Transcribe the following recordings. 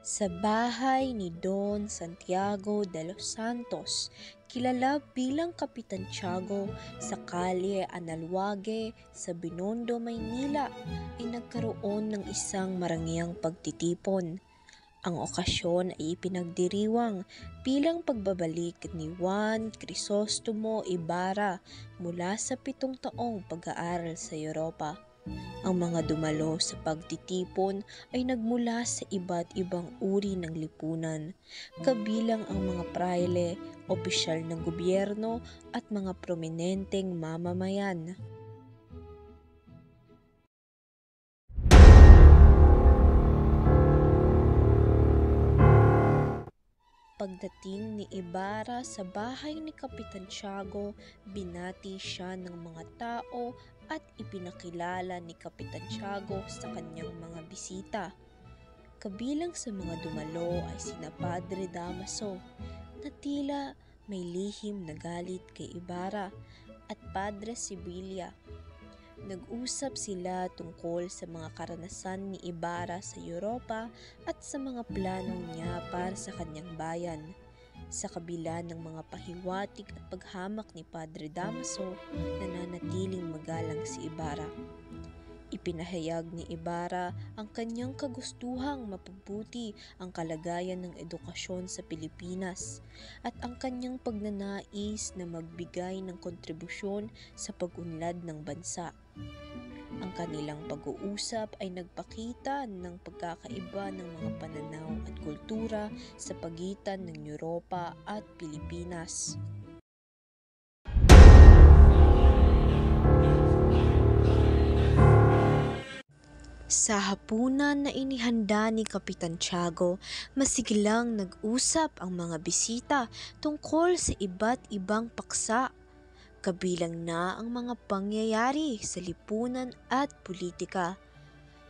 Sa bahay ni Don Santiago de los Santos, kilala bilang Kapitan Tiago sa Kalye Analuague sa Binondo, Maynila, ay nagkaroon ng isang marangyang pagtitipon. Ang okasyon ay ipinagdiriwang bilang pagbabalik ni Juan Crisostomo Ibarra mula sa 7 taong pag-aaral sa Europa. Ang mga dumalo sa pagtitipon ay nagmula sa iba't ibang uri ng lipunan, kabilang ang mga prayle, opisyal ng gobyerno at mga prominenteng mamamayan. Pagdating ni Ibarra sa bahay ni Kapitan Tiago, binati siya ng mga tao at ipinakilala ni Kapitan Tiago sa kanyang mga bisita. Kabilang sa mga dumalo ay sina Padre Damaso na tila may lihim na galit kay Ibarra at Padre Sibilia. Nag-usap sila tungkol sa mga karanasan ni Ibarra sa Europa at sa mga planong niya para sa kanyang bayan. Sa kabila ng mga pahiwatig at paghamak ni Padre Damaso, nananatiling magalang si Ibarra. Ipinahayag ni Ibarra ang kanyang kagustuhang mapabuti ang kalagayan ng edukasyon sa Pilipinas at ang kanyang pagnanais na magbigay ng kontribusyon sa pag-unlad ng bansa. Ang kanilang pag-uusap ay nagpakita ng pagkakaiba ng mga pananaw at kultura sa pagitan ng Europa at Pilipinas. Sa hapunan na inihanda ni Kapitan Tiago, masiglang nag-usap ang mga bisita tungkol sa iba't ibang paksa, kabilang na ang mga pangyayari sa lipunan at politika.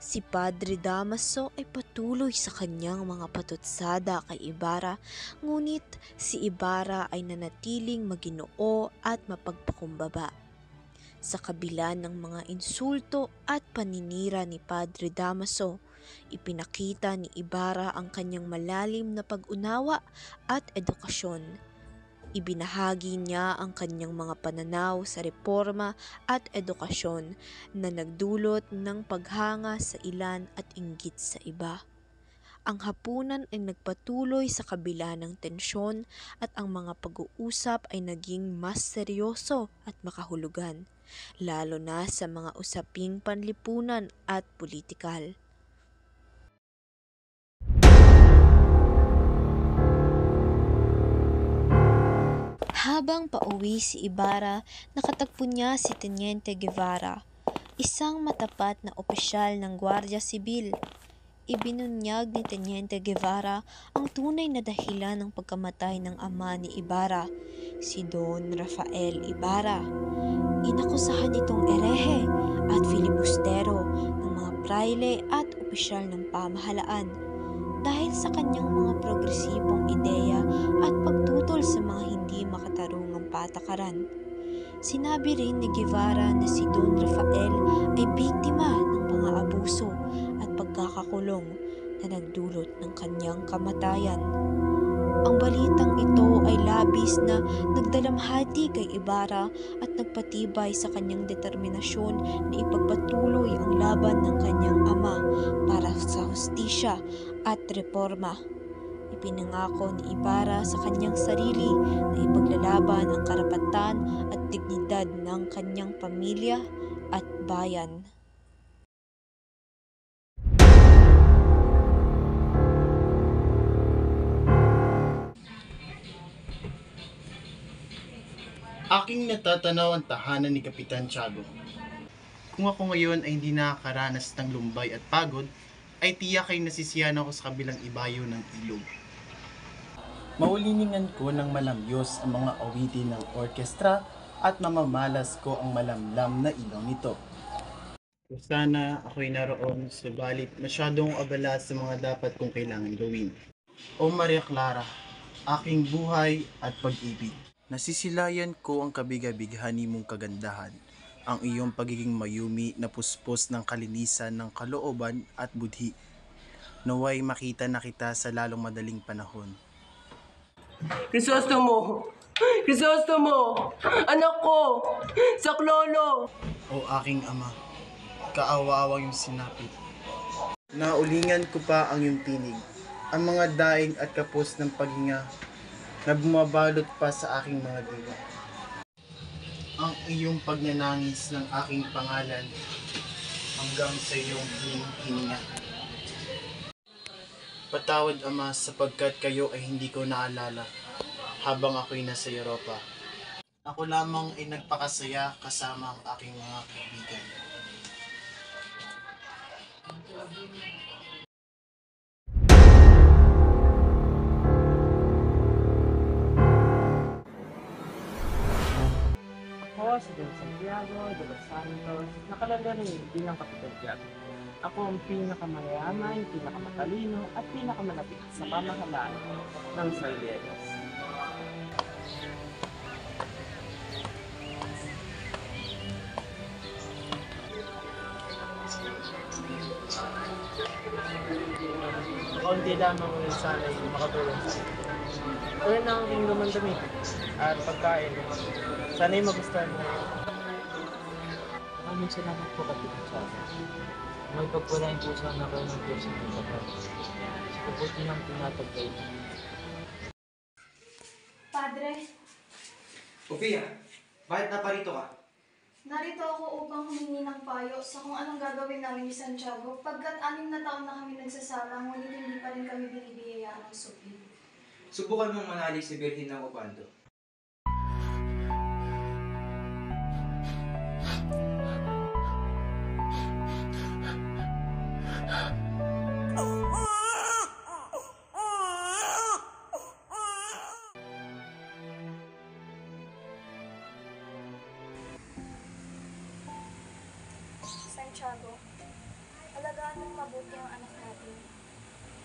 Si Padre Damaso ay patuloy sa kanyang mga patutsada kay Ibarra, ngunit si Ibarra ay nanatiling maginoo at mapagpakumbaba. Sa kabila ng mga insulto at paninira ni Padre Damaso, ipinakita ni Ibarra ang kanyang malalim na pag-unawa at edukasyon. Ibinahagi niya ang kanyang mga pananaw sa reforma at edukasyon na nagdulot ng paghanga sa ilan at inggit sa iba. Ang hapunan ay nagpatuloy sa kabila ng tensyon at ang mga pag-uusap ay naging mas seryoso at makahulugan, lalo na sa mga usaping panlipunan at politikal. Habang pauwi si Ibarra, nakatagpo niya si Teniente Guevara, isang matapat na opisyal ng Guardia Sibil. Ibinunyag ni Teniente Guevara ang tunay na dahilan ng pagkamatay ng ama ni Ibarra, si Don Rafael Ibarra. Inakusahan itong erehe at filibustero ng mga prayle at opisyal ng pamahalaan dahil sa kanyang mga progresibong ideya at pagtutol sa mga hindi makatarungang patakaran. Sinabi rin ni Guevara na si Don Rafael ay biktima ng mga abuso at pagkakakulong na nagdulot ng kanyang kamatayan. Ang balitang ito ay labis na nagdalamhati kay Ibarra at nagpatibay sa kanyang determinasyon na ipagpatuloy ang laban ng kanyang ama para sa hustisya at reforma. Ipinangako ni Ibarra sa kanyang sarili na ipaglalaban ang karapatan at dignidad ng kanyang pamilya at bayan. Aking natatanaw ang tahanan ni Kapitan Tiago. Kung ako ngayon ay hindi nakakaranas ng lumbay at pagod, ay tiyak ay nasisiyan ako sa kabilang ibayo ng ilog. Mauliningan ko ng malamyos ang mga awitin ng orkestra at mamamalas ko ang malamlam na ilaw nito. Sana ako'y naroon, subalit masyadong abala sa mga dapat kong kailangan gawin. O Maria Clara, aking buhay at pag-ibig. Nasisilayan ko ang kabiga-bighani mong kagandahan, ang iyong pagiging mayumi na puspos ng kalinisan ng kalooban at budhi. Naway makita na kita sa lalong madaling panahon. Crisostomo! Crisostomo! Anak ko! Saklolo! O aking ama, kaawa-awa yung sinapit. Naulingan ko pa ang iyong tinig, ang mga daing at kapos ng paghinga na bumabalot pa sa aking mga diwa. Ang iyong pagnanangis ng aking pangalan hanggang sa iyong hininga. Patawad ama sapagkat kayo ay hindi ko naalala habang ako'y nasa Europa. Ako lamang ay nagpakasaya kasama ang aking mga kaibigan. Ako si Don Santiago de los Santos, nakalala rin bilang Kapitan Tiago. Ako ang pinakamayaman, pinakamatalino, at pinakamalapit sa pamahalaan ng Sardianas. Kaunti lamang rin sana yung makatulong sa akin. Tuloy na ang iyong lumandamit at pagkain. Sana'y magustuhan mo. Maraming salamat po, Kapitan Tiago. May pagpalain po sana kayo ng Diyos sa mga kapatid. Sa kabuti ng tinatagay niyo. Padre, Sofia, bakit naparito ka? narito ako upang humingi ng payo sa kung anong gagawin namin ni Santiago pagkat 6 na taon na kami nagsasama ngunit hindi pa rin kami binibiyayaan ng supli. Subukan mong manali si Birhen ng Opando. Santiago, alagaan mong mabuti ang anak natin.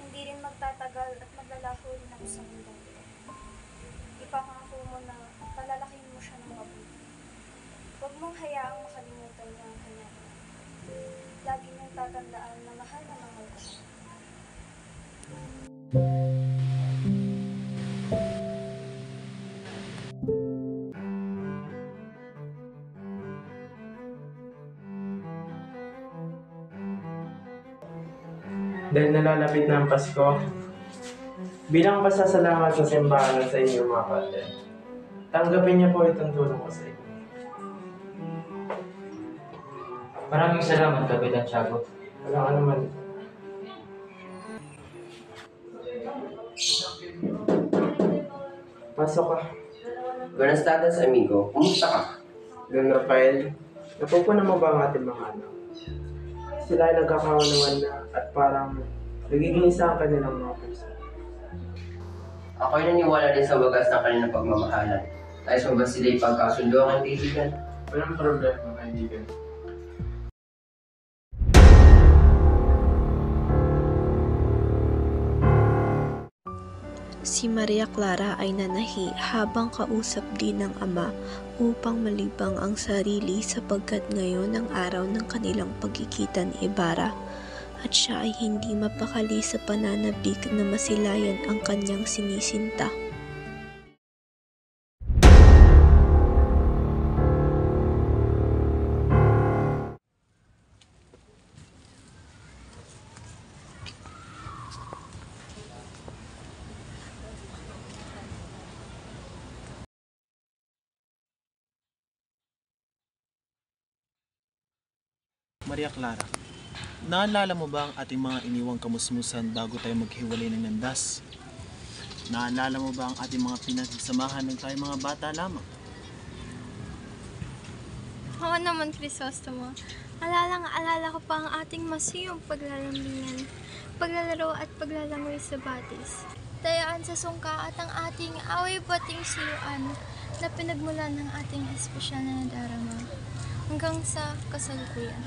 Hindi rin magtatagal at maglalaho rin ako sa mundong ito. Ipangako mo na palalakihin mo siya ng mabuti. Huwag mong hayaang makalimutan niya ang kanyang ina. Lagi niyang tatandaan na mahal ka siya. Dahil nalalapit na ang Pasko, bilang pasasalamat sa simbahan sa inyo mga padre, tanggapin niyo po itong tulong ko sa inyo. Maraming salamat, Kapitan Tiago. Walang anuman. Pasok ka. Buenas tardes, amigo. Kumusta ka? Don Rafael, napupunan mo ba ang ating mga anak? Sila ay nagkakaunawaan na at parang nagiging isa ang kanilang mga puso. Ako'y naniwala din sa wagas ng kanilang pagmamahalan. Nais mo ba sila ipagkasundo ang kaibigan? Walang problema, kaibigan. Si Maria Clara ay nanahi habang kausap din ng ama upang malibang ang sarili sapagkat ngayon ang araw ng kanilang pagkikita ni Ibarra at siya ay hindi mapakali sa pananabik na masilayan ang kanyang sinisinta. Maria Clara, naalala mo ba ang ating mga iniwang kamusmusan bago tayo maghiwalay ng landas? Naalala mo ba ang ating mga pinagsamahan ng tayo mga bata lamang? Oo naman, Crisostomo. Alala ko pa ang ating masiyong paglalambingan, paglalaro at paglalangoy sa batis. Tayaan sa sungka at ang ating away-bating siyuan na pinagmulan ng ating espesyal na nadarama hanggang sa kasalukuyan.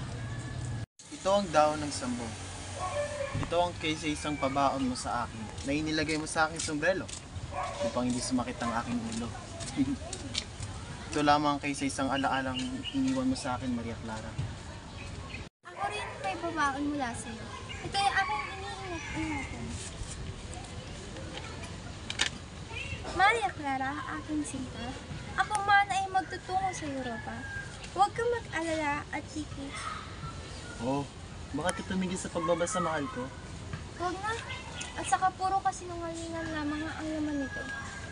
Ito ang daon ng sambong. Ito ang kaysa isang pabaon mo sa akin na inilagay mo sa aking sombrero upang hindi sumakit ang aking ulo. Ito lamang kaysa isang alaalang iniwan mo sa akin, Maria Clara. Ako rin may babaon mula sa iyo. Ito yung aking iniingat-ingatan. Maria Clara, aking sinta, ako man ay magtutungo sa Europa. Huwag kang mag-alala at higit. Oh, bakit ka tumigil sa pagbabasa, mahal ko? Huwag na. At saka puro kasinungalingan lamang ang laman nito.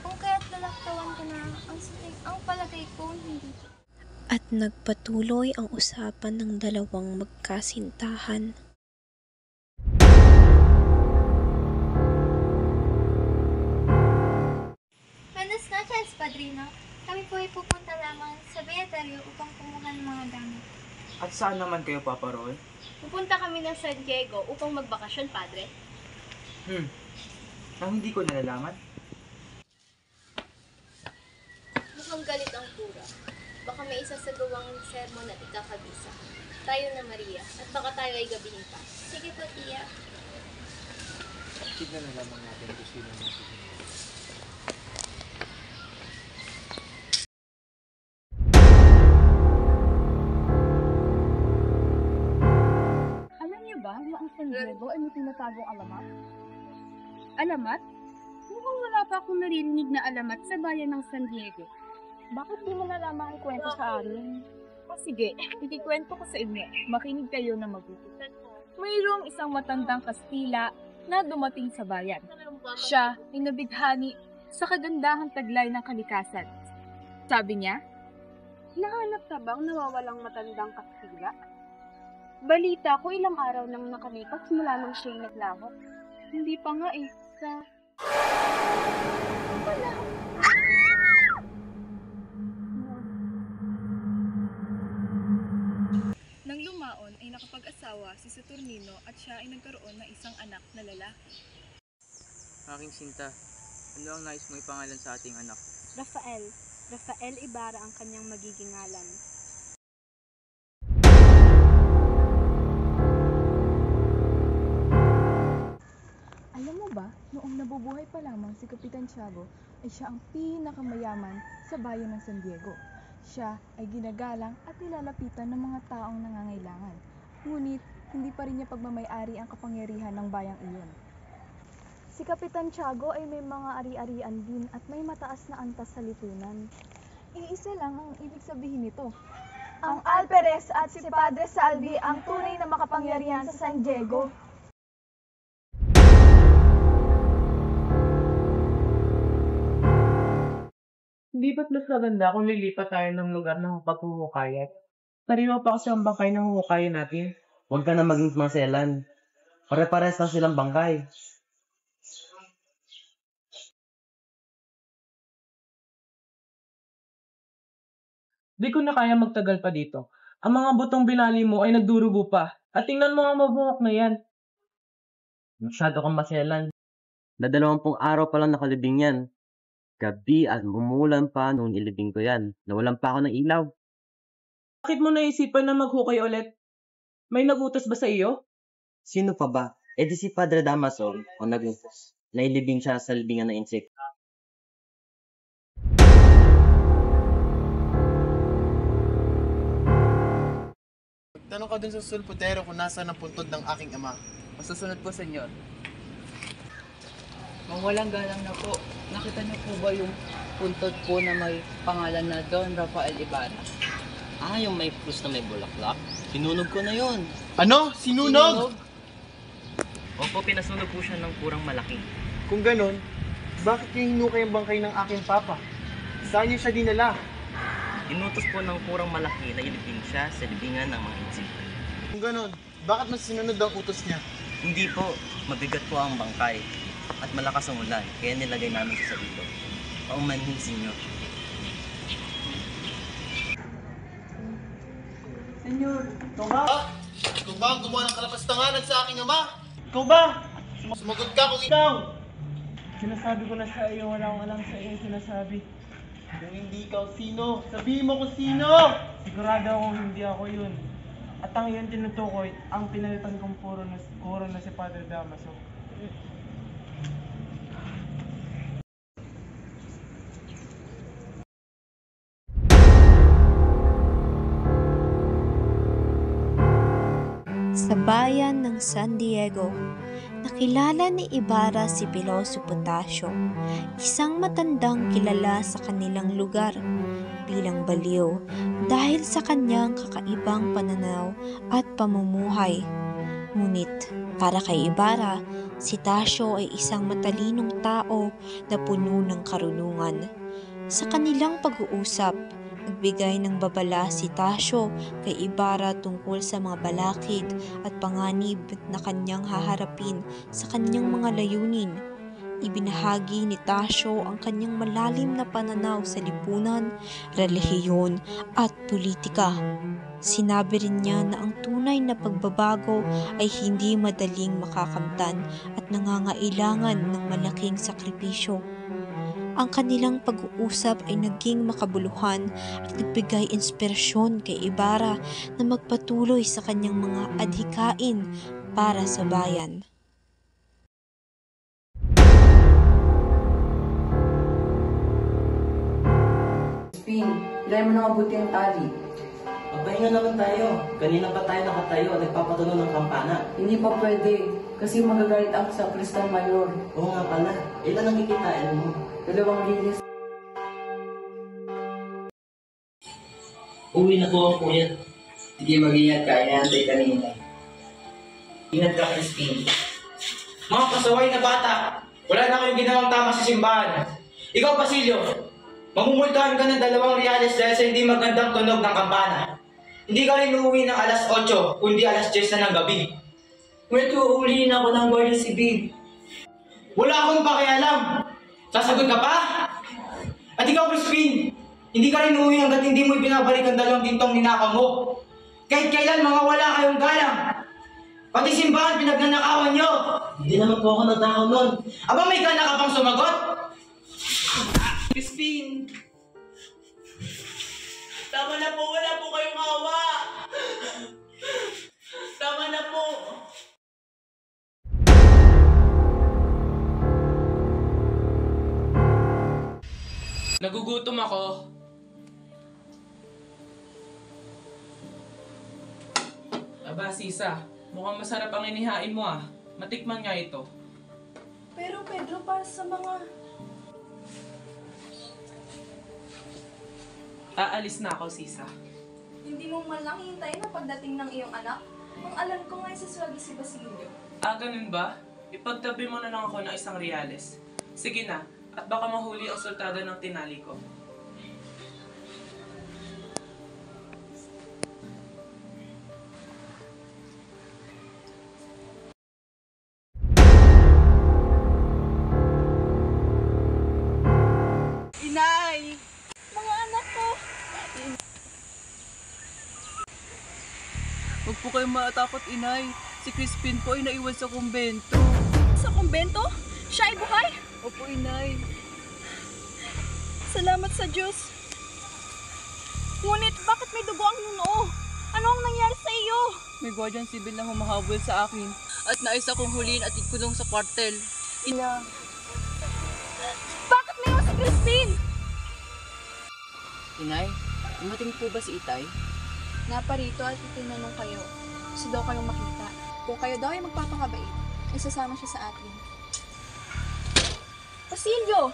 Kung kaya't lalaktawan ka na, ang palagay ko hindi. At nagpatuloy ang usapan ng dalawang magkasintahan. Buenas noches, Padrino. Kami po ay pupunta lamang sa Beaterio upang kumuha ng mga gamit. At saan naman kayo paparoon? Pupunta kami ng San Diego upang magbakasyon, Padre. Ang hindi ko nalalaman. Mukhang galit ang kura. Baka may isasagawang sermon at ikakabisa. Tayo na, Maria, at baka tayo ay gabihin pa. Sige po, tiya. Tignan na lamang natin kung sino ang natin. Alam niyo ba na ang San Diego ay may tinatagong alamat? Alamat? Mukhang wala pa akong naririnig na alamat sa bayan ng San Diego. Bakit di mo na lamang ikwento sa amin? O sige, ikikwento ko sa inyo. Makinig kayo na mabuti. Mayroong isang matandang Kastila na dumating sa bayan. Siya ay nabighani sa kagandahang taglay ng kalikasan. Sabi niya, "Nahanap ka bang nawawalang matandang Kastila? Balita ko ilang araw nang nakalipas mula nang siya'y naglaho." Hindi pa nga eh. Nang lumaon ay nakapag-asawa si Saturnino at siya ay nagkaroon ng isang anak na lalaki. Aking sinta, ano ang nais mo ipangalan sa ating anak? Rafael. Rafael Ibarra ang kanyang magiging ngalan. Alam mo ba, noong nabubuhay pa lamang si Kapitan Tiago, ay siya ang pinakamayaman sa bayan ng San Diego. Siya ay ginagalang at nilalapitan ng mga taong nangangailangan. Ngunit, hindi pa rin niya pagmamay-ari ang kapangyarihan ng bayang iyon. Si Kapitan Tiago ay may mga ari-arian din at may mataas na antas sa lipunan. Iisa lang ang ibig sabihin nito. Ang Alperes at si Padre Salvi ang tunay na makapangyarihan sa San Diego. Hindi ba't mas maganda kung lilipat tayo ng lugar ng paghuhukayan? Sariwa pa kasi ang bangkay ng huhukayan natin. Huwag ka na maging maselan. Pare-pares lang silang bangkay. Di ko na kaya magtagal pa dito. Ang mga butong binali mo ay nagdurugo pa. At tingnan mo ang mabuhok na yan. Masyado kang maselan. Na 20 araw pa lang nakalibing yan. Gabi at bumulan pa noon ilibing ko yan. Nawalan pa ako ng ilaw. Bakit mo naisipan na maghukay ulit? May nagutos ba sa iyo? Sino pa ba? E di si Padre Damaso o nagutos. Nailibing siya sa libingan ng insekto. Tanong ka dun sa sulputero kung nasaan ang puntod ng aking ama. Masusunod po, senyor. Mawalang galang na po. Nakita niyo po ba yung puntod po na may pangalan na Don Rafael Ibarra? Ah, yung may krus na may bulaklak? Sinunog ko na yon. Ano? Sinunog? Opo, pinasunog po siya ng kurang malaki. Kung ganon, bakit yung hinukay ang bangkay ng aking papa? Saan niyo siya dinala? Inutos po ng kurang malaki na ilibing siya sa libingan ng mga insekto. Kung ganon, bakit mas sinunod ang utos niya? Hindi po, mabigat po ang bangkay at malakas ang ulan, kaya nilagay namin siya sa dito. Paumanhin, senyor. Senyor, Ikaw ba? Ikaw ba ang gumawa ng kalapastanganan sa aking ama? Ikaw ba? Sumagot ka kung ikaw! sinasabi ko na sa iyo, wala akong alam sa iyo sinasabi. Kung hindi ikaw, sino? Sabihin mo kung sino! Sigurado akong hindi ako yun. At ang iyon tinutukoy, ang pinalitan kong kuro na si Padre Damaso. Sa bayan ng San Diego, nakilala ni Ibarra si Peloso Potasio, isang matandang kilala sa kanilang lugar bilang baliw dahil sa kanyang kakaibang pananaw at pamumuhay. Ngunit para kay Ibarra, si Tasio ay isang matalinong tao na puno ng karunungan. Sa kanilang pag-uusap, nagbigay ng babala si Tasio kay Ibarra tungkol sa mga balakid at panganib na kanyang haharapin sa kanyang mga layunin. Ibinahagi ni Tasio ang kanyang malalim na pananaw sa lipunan, relihiyon at politika. Sinabi rin niya na ang tunay na pagbabago ay hindi madaling makakamtan at nangangailangan ng malaking sakripisyo. Ang kanilang pag-uusap ay naging makabuluhan at nagbigay inspirasyon kay Ibarra na magpatuloy sa kanyang mga adhikain para sa bayan. Spin, ilay mo na mabuti ang tali. Magpahinga naman tayo. Kanina pa tayo nakatayo at nagpapatunog ng kampana. Hindi pa pwede, kasi magagalit ang Sakristan Mayor. Oo nga pala. Ilan ang kikitain mo? 2 linis. Uwi na po ang kuya. Sige, mag-ingat ka. Inaantay kanina. Ingat ka, Crispin. Mga pasaway na bata, wala na kayong ginawang tama sa simbahan. Ikaw, Basilio, mamumultahan ka ng 2 reales dahil sa hindi magandang tunog ng kampana. Hindi ka rin uuwi ng alas 8, kundi alas 10 na ng gabi. Wait, uulihin ako ng Guardia Civil. Wala akong pakialam. Sasagot ka pa? At ikaw, Crispin, hindi ka rin uuwi hanggat hindi mo ibinabalik ang 2 gintong ninakaw mo. Kahit kailan mga wala kayong galang. Pati simbahan pinagnanakawan nyo. Hindi naman po ako nagtakaw nun. Aba, may gana ka pang sumagot? Crispin! Tama na po, wala po kayong awa! Tama na po! Nagugutom ako. Aba, Sisa, mukhang masarap ang inihain mo ah. Matikman nga ito. Pero Pedro, para sa mga... Aalis na ako, Sisa. Hindi mo man lang hintayin ang pagdating ng iyong anak? Ang alam ko nga sa swagi si Basilio. Ah, ganun ba? Ipagtabi mo na lang ako ng 1 reales. Sige na, at baka mahuli ang sultado ng tinali ko. Inay! Mga anak ko! Huwag po kayong matakot, inay. Si Crispin po ay naiwan sa kumbento. Sa kumbento? Siya ay buhay? Opo, inay. Salamat sa Diyos. Ngunit bakit may dugo ang iyong noo? Ano ang nangyari sa iyo? May guardian civil na humahabol sa akin. At nais akong huliin at ikulong sa kwartel. Ina. Bakit na si Crispin? Inay, dumating po ba si Itay? Naparito at itinanong kayo. Gusto daw kayong makita. Kung kayo daw ay magpapakabait, ay sasama siya sa atin. Basilio!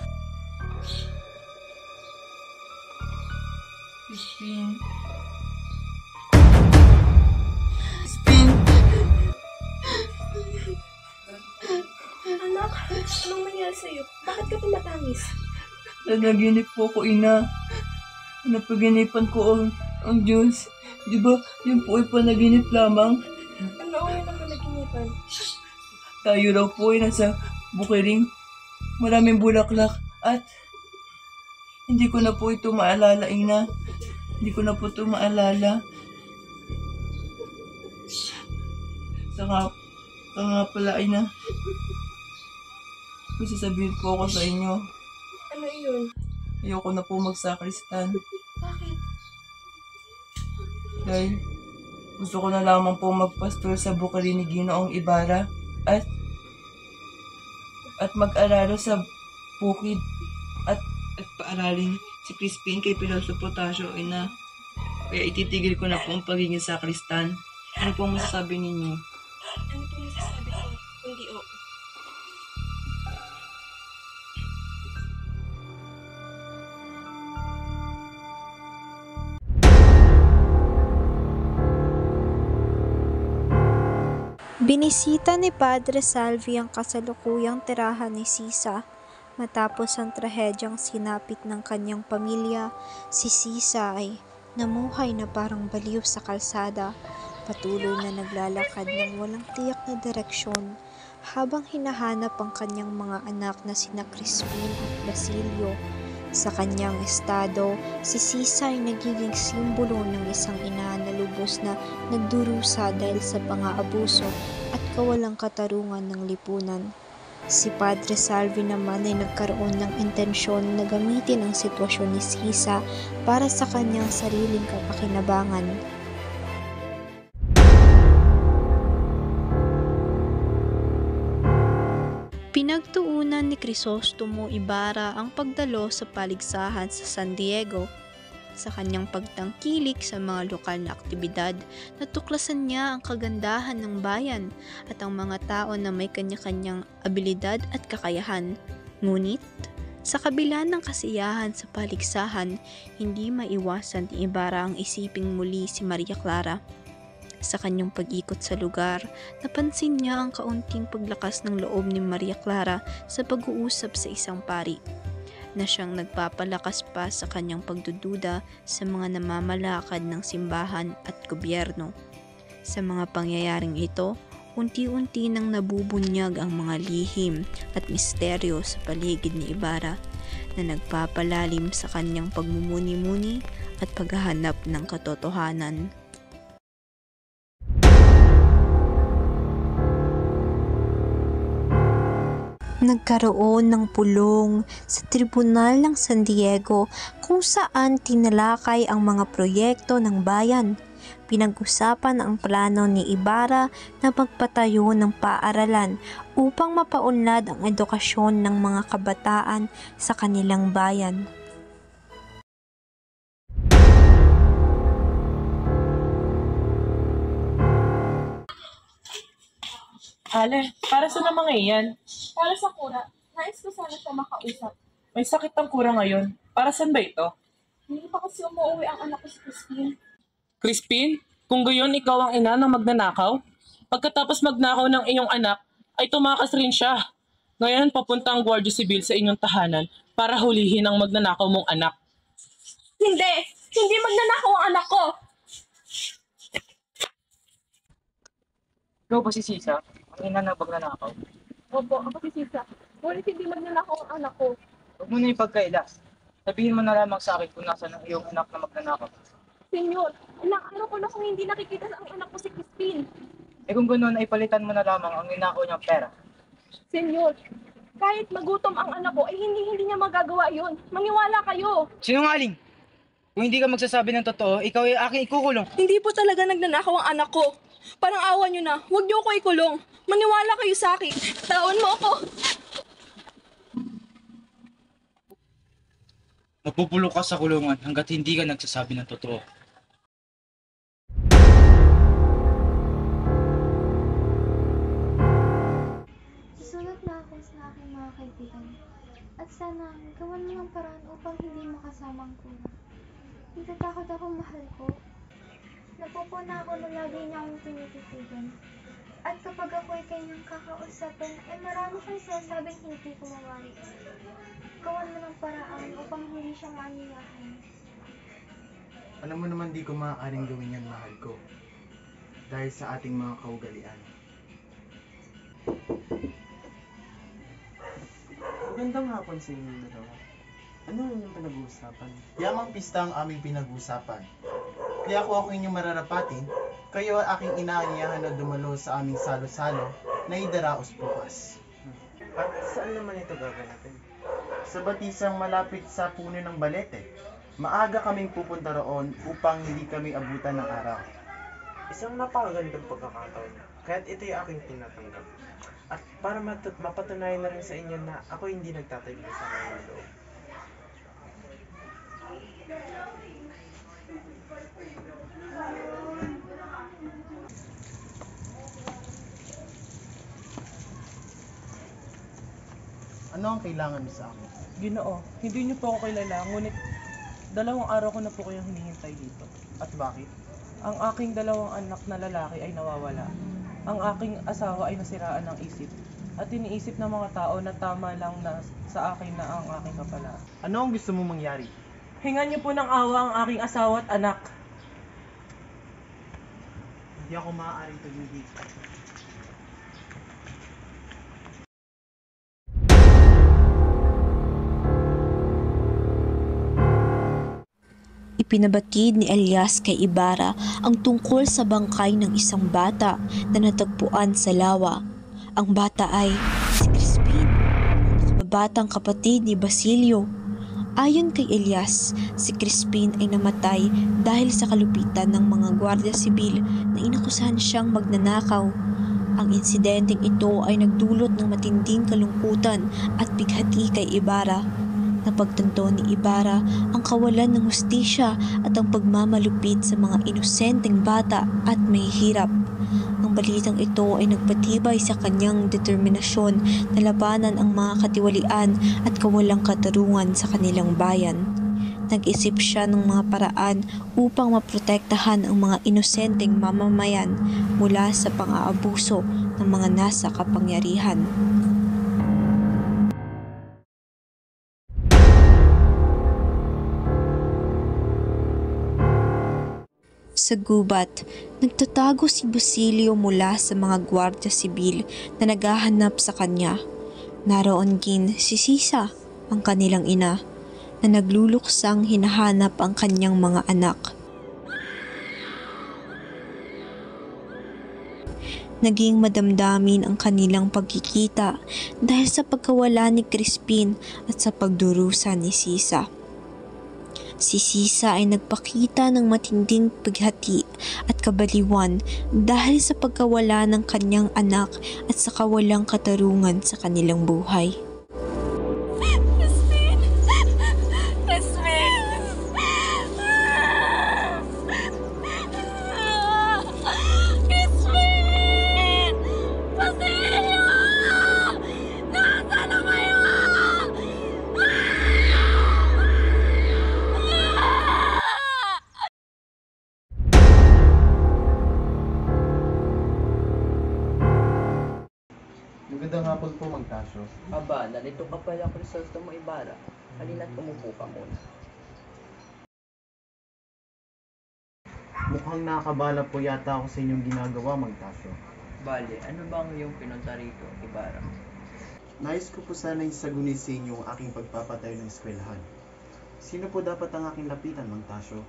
Crispin. Anak, anong nangyari sa iyo? Bakit ka tumatangis? Nanaginip po ko, ina. Napaginipan ko ang Diyos. Di ba, yun po ay panaginip lamang. Ano ang iyong napanaginipan? Tayo raw po ay nasa bukiring. Maraming bulaklak at hindi ko na po ito maalala, ina. Hindi ko na po ito maalala. Saka nga pala, ina. May sasabihin po ako sa inyo. Ano iyon? Ayoko na po magsakristan. Bakit? Dahil gusto ko na lamang po magpastor sa bukali ni Ginoong Ibarra at mag-araro sa bukid at paaralin si Crispin kay Peloso Potasio, ina. Kaya ititigil ko na po ang pagiging sakristan. Ano pong masasabi ninyo? Ano po masasabi ko? Kundi oo. Binisita ni Padre Salvi ang kasalukuyang tirahan ni Sisa. Matapos ang trahedyang sinapit ng kanyang pamilya, si Sisa ay namuhay na parang baliw sa kalsada, patuloy na naglalakad ng walang tiyak na direksyon, habang hinahanap ang kanyang mga anak na sina Crispin at Basilio. Sa kanyang estado, si Sisa ay nagiging simbolo ng isang ina na lubos na nagdurusa dahil sa pang-aabuso at kawalang katarungan ng lipunan. Si Padre Salvi naman ay nagkaroon ng intensyon na gamitin ang sitwasyon ni Sisa para sa kanyang sariling kapakinabangan. Pinagtuunan ni Crisostomo Ibarra ang pagdalo sa paligsahan sa San Diego. Sa kanyang pagtangkilik sa mga lokal na aktibidad, natuklasan niya ang kagandahan ng bayan at ang mga tao na may kanya-kanyang abilidad at kakayahan. Ngunit, sa kabila ng kasiyahan sa paligsahan, hindi maiwasan ni Ibarra ang isiping muli si Maria Clara. Sa kanyang pag-ikot sa lugar, napansin niya ang kaunting paglakas ng loob ni Maria Clara sa pag-uusap sa isang pari, na siyang nagpapalakas pa sa kanyang pagdududa sa mga namamalakad ng simbahan at gobyerno. Sa mga pangyayaring ito, unti-unti nang nabubunyag ang mga lihim at misteryo sa paligid ni Ibarra na nagpapalalim sa kanyang pagmumuni-muni at paghahanap ng katotohanan. Nagkaroon ng pulong sa Tribunal ng San Diego kung saan tinalakay ang mga proyekto ng bayan. Pinag-usapan ang plano ni Ibarra na magpatayo ng paaralan upang mapaunlad ang edukasyon ng mga kabataan sa kanilang bayan. Ale, para sa mga iyan? Para sa kura, nais ko sana siya makausap. May sakit ang kura ngayon. Para saan ba ito? Hindi pa kasi umuwi ang anak ko si Crispin. Crispin, kung gayon ikaw ang ina ng magnanakaw, pagkatapos magnakaw ng iyong anak, ay tumakas rin siya. Ngayon papunta ang Guardia Civil sa inyong tahanan para hulihin ang magnanakaw mong anak. Hindi! Hindi magnanakaw ang anak ko! Ikaw ba si Sisa? Ang ina ng magnanakaw? Opo, ako si Sisa. Ngunit hindi magnanakaw ang anak ko. Huwag mo na ipagkailas. Sabihin mo na lamang sa akin kung nasa ng iyong anak na magnanakaw. Senyor, ilang araw ko na kung hindi nakikita ang anak ko si Crispin. Eh kung ganoon ay palitan mo na lamang ang ninakaw niyang pera. Senyor, kahit magutom ang anak ko, ay hindi niya magagawa yun. Maniwala kayo. Sinungaling! Kung hindi ka magsasabi ng totoo, ikaw ay aking ikukulong. Hindi po talaga nagnanakaw ang anak ko. Parang awa nyo na, huwag niyo ako ikulong. Maniwala kayo sa akin. Tawan mo ako. Mapupulong ka sa kulungan hanggat hindi ka nagsasabi ng totoo. Susulat na ako sa aking mga kaibigan. At sana gawan mo ng paraan upang hindi makasama ang kuna. Natatakot ako, mahal ko. Napupuna ako na lagi niya akong tinititigan. At kapag ako'y kanyang kakausapin, ay marami siyang sinasabing hindi ko mawari. Gawan mo ng paraan upang hindi siya maaniyahan. Alam mo naman di ko maaaring gawin yan, mahal ko. Dahil sa ating mga kaugalian. Magandang hapon sa inyo dalawa. Ano ang inyong pinag-uusapan? Yamang pista ang aming pinag-uusapan. Kaya kung ako inyong mararapatin, kayo ay aking inaanyahan na dumalo sa aming salo-salo na idaraos bukas. At saan naman ito gaganapin? Sa batisang malapit sa puno ng Balete, maaga kaming pupunta roon upang hindi kami abutan ng araw. Isang napakagandang pagkakataon, kaya't ito'y aking tinatanggap. At para mapatunayan na rin sa inyo na ako hindi nagtatagil sa mga loob. Ano ang kailangan mo sa akin? Ginoo, hindi niyo po ako kilala, ngunit 2 araw ko na po kayong hinihintay dito. At bakit? Ang aking 2 anak na lalaki ay nawawala. Ang aking asawa ay nasiraan ng isip. At iniisip ng mga tao na tama lang na sa akin na ang aking kapalaan. Ano ang gusto mong mangyari? Hingan niyo po ng awa ang aking asawa at anak. Hindi ako maaaring tumigil. Ipinabatid ni Elias kay Ibarra ang tungkol sa bangkay ng isang bata na natagpuan sa lawa. Ang bata ay si Crispin, ang nakababatang kapatid ni Basilio. Ayon kay Elias, si Crispin ay namatay dahil sa kalupitan ng mga gwardiya sibil na inakusahan siyang magnanakaw. Ang insidenteng ito ay nagdulot ng matinding kalungkutan at bighati kay Ibarra. Napagtanto ni Ibarra ang kawalan ng hustisya at ang pagmamalupit sa mga inosenteng bata at mahihirap. Ang balitang ito ay nagpatibay sa kanyang determinasyon na labanan ang mga katiwalian at kawalang katarungan sa kanilang bayan. Nag-isip siya ng mga paraan upang maprotektahan ang mga inosenteng mamamayan mula sa pang-aabuso ng mga nasa kapangyarihan. Sa gubat, nagtatago si Basilio mula sa mga gwardiya sibil na naghahanap sa kanya. Naroon din si Sisa, ang kanilang ina, na nagluluksang hinahanap ang kanyang mga anak. Naging madamdamin ang kanilang pagkikita dahil sa pagkawala ni Crispin at sa pagdurusa ni Sisa. Si Sisa ay nagpakita ng matinding paghati at kabaliwan dahil sa pagkawala ng kanyang anak at sa kawalang katarungan sa kanilang buhay. Crispin! Crispin! Crispin! Basilio! Nasaan na kayo? Magandang hapon po, Magtasyo. Aba, nalito ka pala, Crisostomo Ibarra. Halina't umupo ka muna. Mukhang nakakabala po yata ako sa inyong ginagawa, Magtasyo. Bale, ano bang iyong pinunta rito, Ibarra? Nais ko po sana isagunin sa inyo ang aking pagpapatayo ng eskwelahan. Sino po dapat ang aking lapitan, Magtasyo?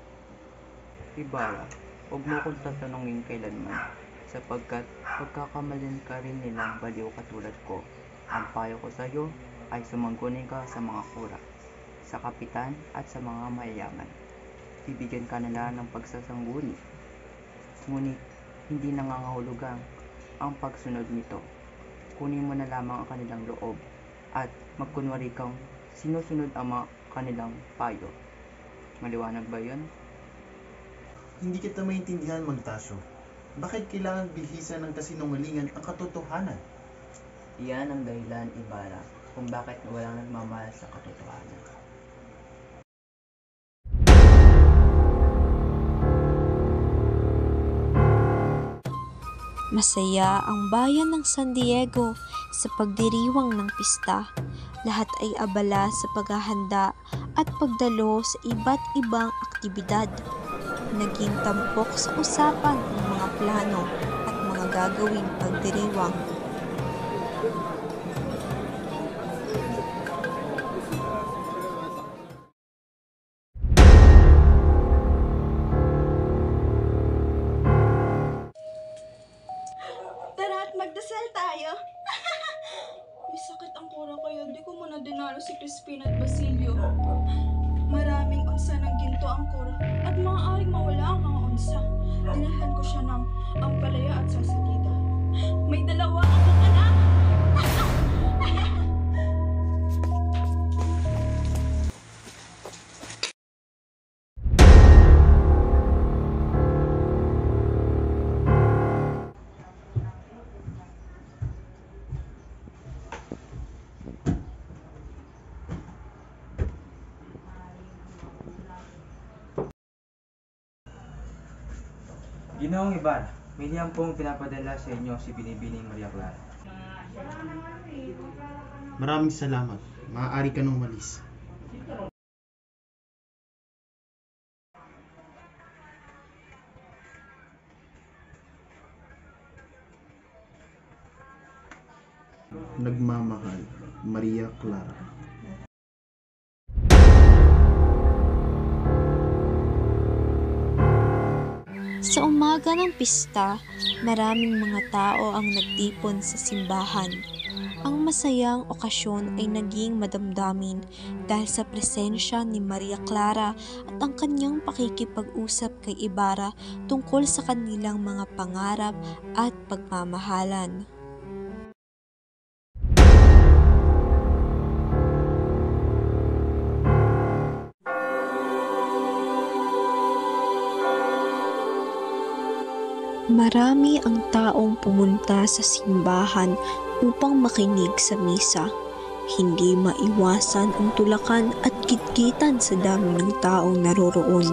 Ibarra, huwag mo kong tatanungin kailanman, sapagkat pagkakamalin ka rin nilang baliw katulad ko. Ang payo ko sa iyo ay sumanggunin ka sa mga kura, sa kapitan at sa mga mayayaman. Bibigyan ka nila ng pagsasangguni. Ngunit hindi nangangahulugang ang pagsunod nito. Kunin mo na lamang ang kanilang loob at magkunwari kang sinusunod ang mga kanilang payo. Maliwanag ba yun? Hindi kita maintindihan, Magtasyo. Bakit kailangan bihisan ng kasinungalingan ang katotohanan? Iyan ang dahilan, Ibarra, kung bakit walang nagmamahal sa katotohanan. Masaya ang bayan ng San Diego sa pagdiriwang ng pista. Lahat ay abala sa paghahanda at pagdalo sa iba't ibang aktibidad. Naging tampok sa usapan ng mga plano at mga gagawing pagdiriwang. Tara at magdasal tayo. May sakit ang kura kaya di ko muna dinalo si Crispin at Basilio. Maraming onsa ng ginto ang kura at maaaring mawala ang mga onsa. Dinahan ko siya ng ampalaya at sasakita. May 2 akong anak! Ginoong Ibarra, may niyang pong pinapadala sa inyo si Binibining Maria Clara. Maraming salamat. Maaari ka nang umalis. Nagmamahal, Maria Clara. Sa umaga ng pista, maraming mga tao ang nagtipon sa simbahan. Ang masayang okasyon ay naging madamdamin dahil sa presensya ni Maria Clara at ang kanyang pakikipag-usap kay Ibarra tungkol sa kanilang mga pangarap at pagmamahalan. Marami ang taong pumunta sa simbahan upang makinig sa misa. Hindi maiwasan ang tulakan at kitkitan sa dami ng taong naroroon.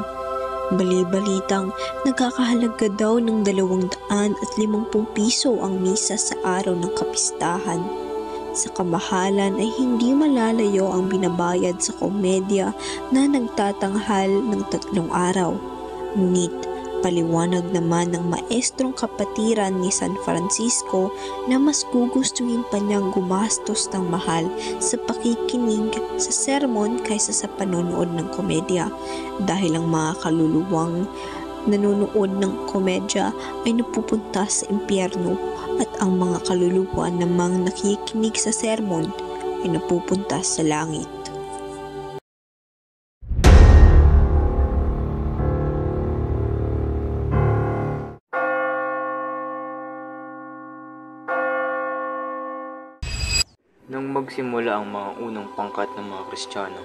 Bali-balitang nagkakahalaga daw ng 250 piso ang misa sa araw ng kapistahan. Sa kamahalan ay hindi malalayo ang binabayad sa komedya na nagtatanghal ng 3 araw. Ngunit paliwanag naman ng maestrong kapatiran ni San Francisco na mas gugustuhin pa niyang gumastos ng mahal sa pakikinig sa sermon kaysa sa panonood ng komedya dahil ang mga kaluluwang nanonood ng komedya ay napupunta sa impyerno at ang mga kaluluwa namang nakikinig sa sermon ay napupunta sa langit. Nang magsimula ang mga unang pangkat ng mga Kristiyano,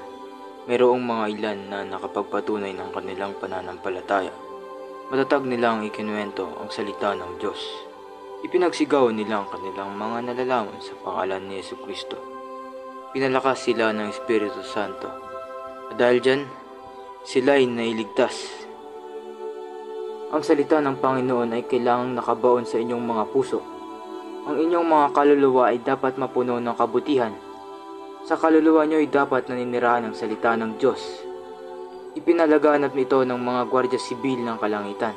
mayroong mga ilan na nakapagpatunay ng kanilang pananampalataya. Matatag nilang ikinuwento ang salita ng Diyos. Ipinagsigaw nila ang kanilang mga nalalaman sa pangalan ni Jesucristo. Pinalakas sila ng Espiritu Santo. At dahil dyan, sila ay nailigtas. Ang salita ng Panginoon ay kailangang nakabaon sa inyong mga puso. Ang inyong mga kaluluwa ay dapat mapuno ng kabutihan. Sa kaluluwa nyo ay dapat naninirahan ang salita ng Diyos. Ipinalaganap nito ng mga gwardya sibil ng kalangitan.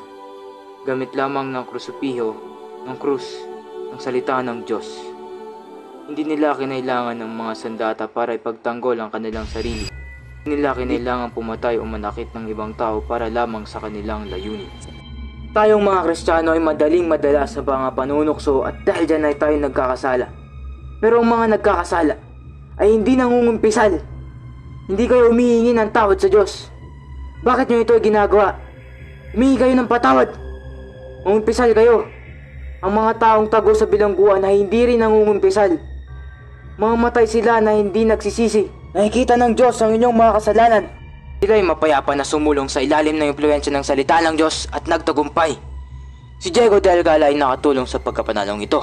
Gamit lamang ng krusipiho, ng krus, ng salita ng Diyos. Hindi nila kinailangan ng mga sandata para ipagtanggol ang kanilang sarili. Hindi nila kinailangan pumatay o manakit ng ibang tao para lamang sa kanilang layunin. Tayong mga Kristiyano ay madaling madala sa mga panunukso at dahil dyan ay tayo nagkakasala. Pero ang mga nagkakasala ay hindi nangungumpisal. Hindi kayo humihingi ng tawad sa Diyos. Bakit nyo ito ginagawa? Humingi kayo ng patawad. Mangumpisal kayo. Ang mga taong tago sa bilangguan ay hindi rin nangungumpisal. Mamamatay sila na hindi nagsisisi. Nakikita ng Diyos ang inyong mga kasalanan. Sila ay mapayapa na sumulong sa ilalim ng impluensya ng salita ng Diyos at nagtagumpay. Si Diego de Alcala ay nakatulong sa pagkapanalong ito.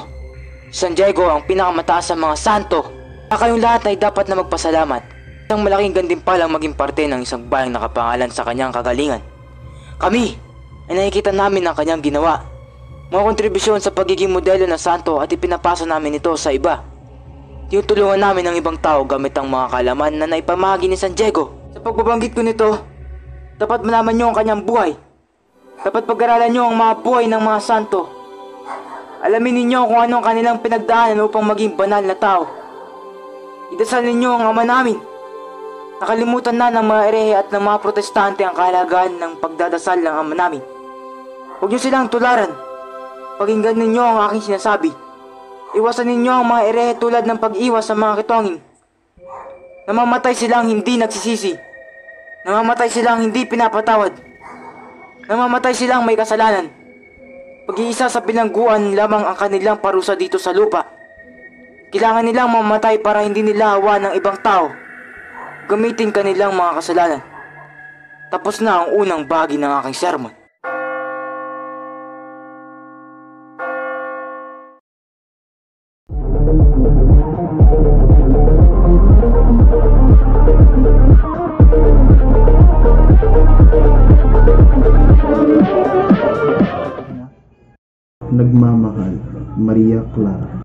Si San Diego ang pinakamataas sa mga santo. Kaya kayong lahat ay dapat na magpasalamat. Isang malaking gantimpalang maging parte ng isang bayang nakapangalan sa kanyang kagalingan. Kami ay nakikita namin ang kanyang ginawa. Mga kontribusyon sa pagiging modelo ng santo at ipinapasa namin ito sa iba. Tinutulungan namin ang ibang tao gamit ang mga kaalaman na naipamahagi ni San Diego. Sa pagbabanggit ko nito, dapat malaman nyo ang kanyang buhay. Dapat pag-aralan nyo ang mga buhay ng mga santo. Alamin ninyo kung ano ang kanilang pinagdaanan upang maging banal na tao. Idasal ninyo ang Ama namin. Nakalimutan na ng mga erehe at ng mga protestante ang kahalagahan ng pagdadasal ng Ama namin. Huwag nyo silang tularan. Pakinggan ninyo ang aking sinasabi. Iwasan ninyo ang mga erehe tulad ng pag-iwas sa mga kitongin. Namamatay silang hindi nagsisisi. Namamatay silang hindi pinapatawad. Namamatay silang may kasalanan. Pag-iisa sa bilangguan lamang ang kanilang parusa dito sa lupa. Kailangan nilang mamamatay para hindi nila hawa ng ibang tao. Gamitin kanilang mga kasalanan. Tapos na ang unang bahagi ng aking sermon. nagmamahal, Maria Clara.